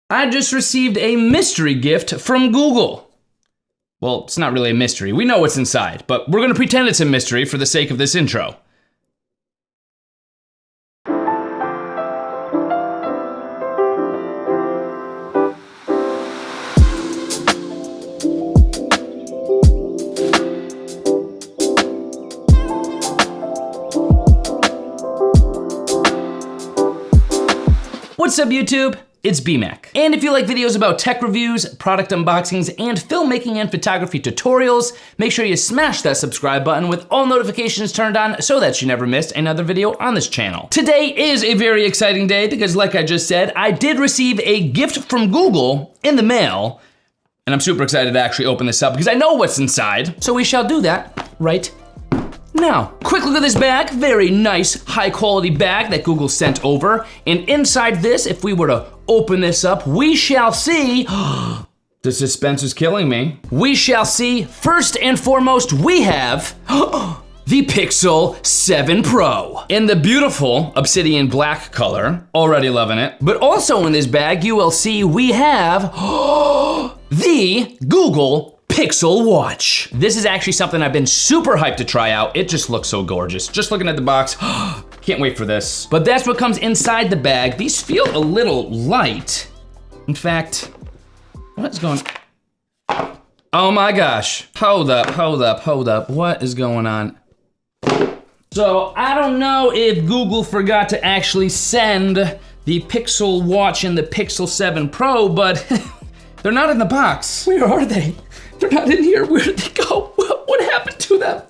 I just received a mystery gift from Google. Well, it's not really a mystery. We know what's inside, but we're gonna pretend it's a mystery for the sake of this intro. What's up, YouTube? It's BMac. And if you like videos about tech reviews, product unboxings, and filmmaking and photography tutorials, make sure you smash that subscribe button with all notifications turned on so that you never miss another video on this channel. Today is a very exciting day because, like I just said, I did receive a gift from Google in the mail, and I'm super excited to actually open this up because I know what's inside. So we shall do that right now. Quick look at this bag. Very nice, high quality bag that Google sent over. And inside this, if we were to open this up, we shall see, the suspense is killing me. We shall see, first and foremost, we have the Pixel 7 Pro in the beautiful obsidian black color. Already loving it. But also in this bag, you will see we have the Google Pixel Watch. This is actually something I've been super hyped to try out. It just looks so gorgeous. Just looking at the box, can't wait for this. But that's what comes inside the bag. These feel a little light. In fact, what's going on? Oh my gosh. Hold up. What is going on? So I don't know if Google forgot to actually send the Pixel Watch and the Pixel 7 Pro, but they're not in the box. Where are they? They're not in here. Where did they go? What happened to them?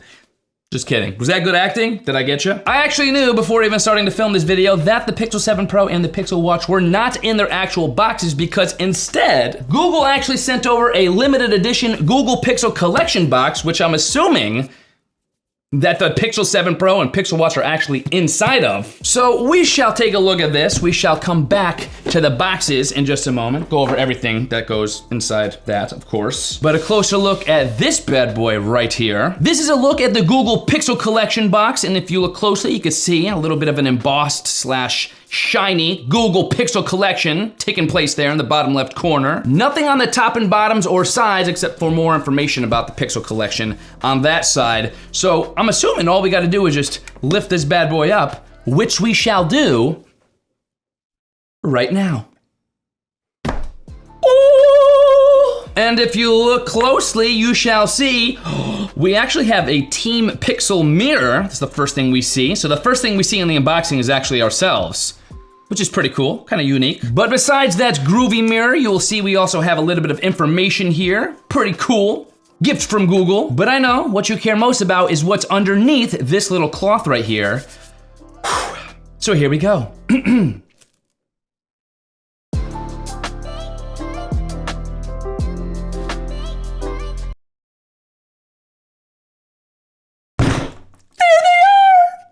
Just kidding. Was that good acting? Did I get you? I actually knew before even starting to film this video that the Pixel 7 Pro and the Pixel Watch were not in their actual boxes because instead, Google actually sent over a limited edition Google Pixel Collection box, which I'm assuming that the Pixel 7 Pro and Pixel Watch are actually inside of. So we shall take a look at this. We shall come back to the boxes in just a moment. Go over everything that goes inside that, of course. But a closer look at this bad boy right here. This is a look at the Google Pixel Collection box, and if you look closely, you can see a little bit of an embossed slash shiny Google Pixel Collection taking place there in the bottom left corner. Nothing on the top and bottoms or sides except for more information about the Pixel Collection on that side. So I'm assuming all we gotta do is just lift this bad boy up, which we shall do right now. Ooh! And if you look closely, you shall see we actually have a Team Pixel mirror. That's the first thing we see. So the first thing we see in the unboxing is actually ourselves, which is pretty cool, kind of unique. But besides that groovy mirror, you will see we also have a little bit of information here. Pretty cool. Gift from Google. But I know what you care most about is what's underneath this little cloth right here. So here we go.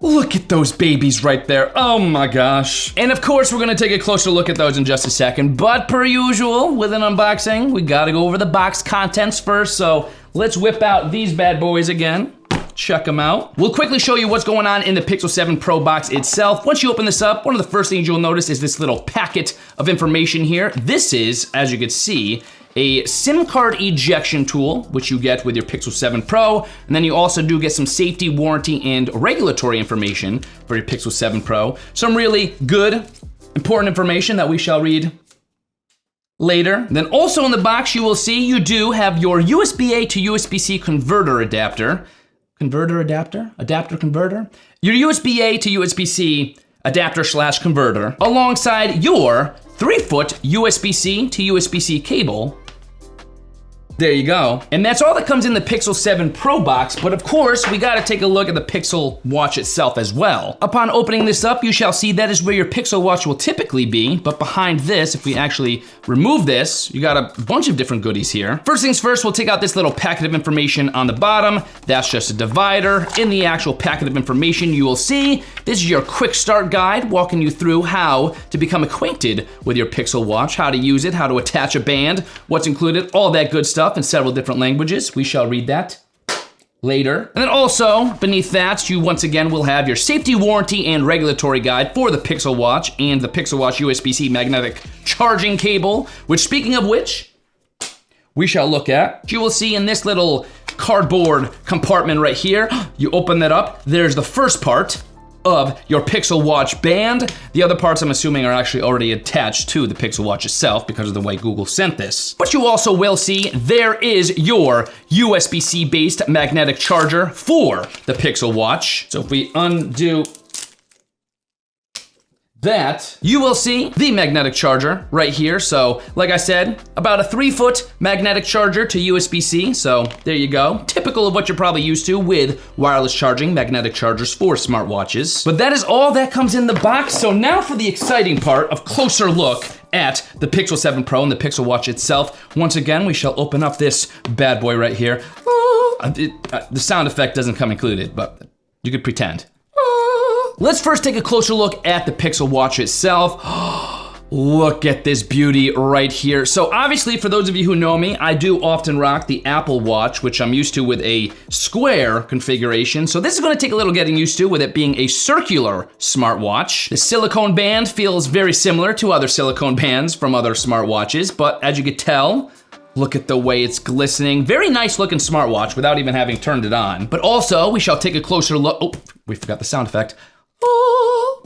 Look at those babies right there. Oh my gosh. And of course, we're gonna take a closer look at those in just a second. But per usual, with an unboxing, we gotta go over the box contents first. So let's whip out these bad boys again. Check them out. We'll quickly show you what's going on in the Pixel 7 Pro box itself. Once you open this up, one of the first things you'll notice is this little packet of information here. This is, as you can see, a SIM card ejection tool, which you get with your Pixel 7 Pro, and then you also do get some safety, warranty, and regulatory information for your Pixel 7 Pro. Some really good, important information that we shall read later. Then also in the box, you will see you do have your USB-A to USB-C converter adapter. Adapter converter? Your USB-A to USB-C adapter slash converter, alongside your 3-foot USB-C to USB-C cable. There you go. And that's all that comes in the Pixel 7 Pro box, but of course, we gotta take a look at the Pixel Watch itself as well. Upon opening this up, you shall see that is where your Pixel Watch will typically be, but behind this, if we actually remove this, you got a bunch of different goodies here. First things first, we'll take out this little packet of information on the bottom. That's just a divider. In the actual packet of information, you will see this is your quick start guide, walking you through how to become acquainted with your Pixel Watch, how to use it, how to attach a band, what's included, all that good stuff in several different languages. We shall read that later. And then also, beneath that, you once again will have your safety warranty and regulatory guide for the Pixel Watch and the Pixel Watch USB-C magnetic charging cable, which, speaking of which, we shall look at. You will see in this little cardboard compartment right here, you open that up, there's the first part of your Pixel Watch band. The other parts, I'm assuming, are actually already attached to the Pixel Watch itself because of the way Google sent this. But you also will see there is your USB-C based magnetic charger for the Pixel Watch. So if we undo that, you will see the magnetic charger right here. So like I said, about a 3-foot magnetic charger to USB-C. So there you go. Typical of what you're probably used to with wireless charging, magnetic chargers for smartwatches. But that is all that comes in the box. So now for the exciting part of closer look at the Pixel 7 Pro and the Pixel Watch itself. Once again, we shall open up this bad boy right here. The sound effect doesn't come included, but you could pretend. Let's first take a closer look at the Pixel Watch itself. Look at this beauty right here. So obviously, for those of you who know me, I do often rock the Apple Watch, which I'm used to with a square configuration. So this is gonna take a little getting used to with it being a circular smartwatch. The silicone band feels very similar to other silicone bands from other smartwatches, but as you could tell, look at the way it's glistening. Very nice looking smartwatch without even having turned it on. But also, we shall take a closer look. Oh, we forgot the sound effect.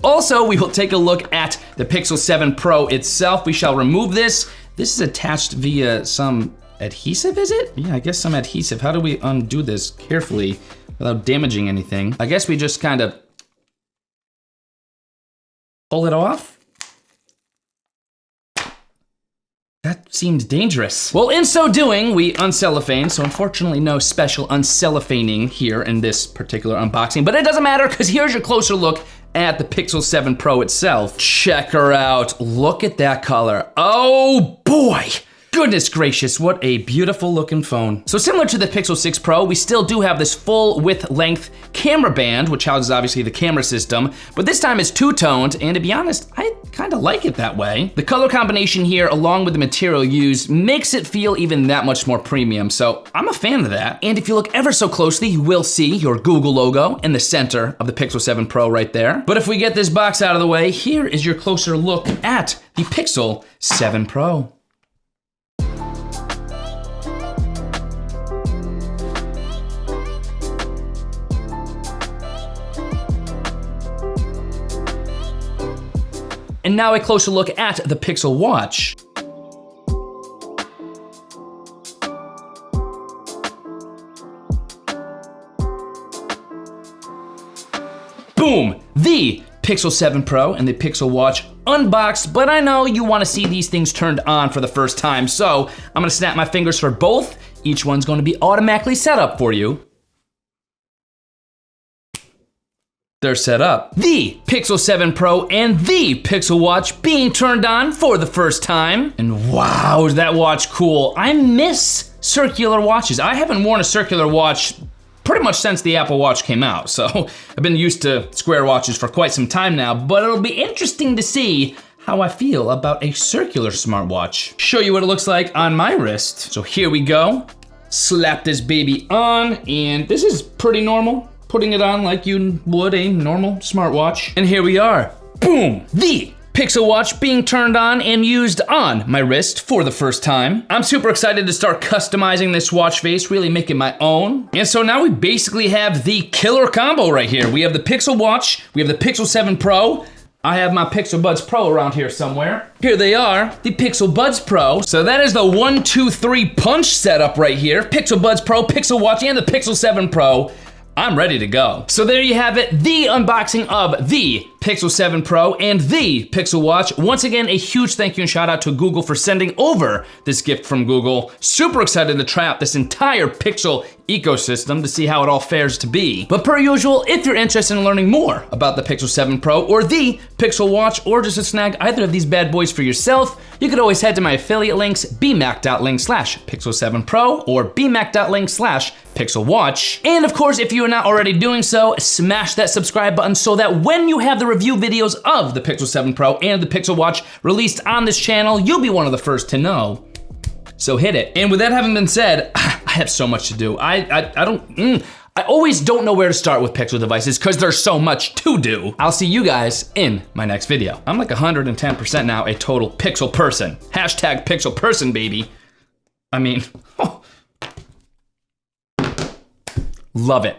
Also, we will take a look at the Pixel 7 Pro itself. We shall remove this. This is attached via some adhesive, is it? Yeah, I guess some adhesive. How do we undo this carefully without damaging anything? I guess we just kind of pull it off. That seemed dangerous. Well, in so doing, we uncellophane, so unfortunately no special uncellophaning here in this particular unboxing, but it doesn't matter because here's your closer look at the Pixel 7 Pro itself. Check her out, look at that color. Oh boy! Goodness gracious, what a beautiful looking phone. So similar to the Pixel 6 Pro, we still do have this full width length camera band, which houses obviously the camera system, but this time it's two-toned, and to be honest, I kind of like it that way. The color combination here, along with the material used, makes it feel even that much more premium, so I'm a fan of that. And if you look ever so closely, you will see your Google logo in the center of the Pixel 7 Pro right there. But if we get this box out of the way, here is your closer look at the Pixel 7 Pro. And now a closer look at the Pixel Watch. Boom! The Pixel 7 Pro and the Pixel Watch unboxed, but I know you want to see these things turned on for the first time, so I'm gonna snap my fingers for both. Each one's gonna be automatically set up for you. They're set up. The Pixel 7 Pro and the Pixel Watch being turned on for the first time. And wow, is that watch cool. I miss circular watches. I haven't worn a circular watch pretty much since the Apple Watch came out. So I've been used to square watches for quite some time now, but it'll be interesting to see how I feel about a circular smartwatch. Show you what it looks like on my wrist. So here we go. Slap this baby on, and this is pretty normal. Putting it on like you would a normal smartwatch. And here we are, boom! The Pixel Watch being turned on and used on my wrist for the first time. I'm super excited to start customizing this watch face, really make it my own. And so now we basically have the killer combo right here. We have the Pixel Watch, we have the Pixel 7 Pro. I have my Pixel Buds Pro around here somewhere. Here they are, the Pixel Buds Pro. So that is the 1, 2, 3 punch setup right here. Pixel Buds Pro, Pixel Watch, and the Pixel 7 Pro. I'm ready to go. So there you have it, the unboxing of the Pixel 7 Pro and the Pixel Watch. Once again, a huge thank you and shout out to Google for sending over this gift from Google. Super excited to try out this entire Pixel ecosystem to see how it all fares to be. But per usual, if you're interested in learning more about the Pixel 7 Pro or the Pixel Watch, or just to snag either of these bad boys for yourself, you could always head to my affiliate links, bmac.link/pixel7pro or bmac.link/Pixel Watch. And of course, if you are not already doing so, smash that subscribe button so that when you have the review videos of the Pixel 7 Pro and the Pixel Watch released on this channel, you'll be one of the first to know. So hit it. And with that having been said, I have so much to do. I I always don't know where to start with Pixel devices because there's so much to do. I'll see you guys in my next video. I'm like 110% now a total Pixel person. Hashtag Pixel person, baby. I mean, love it.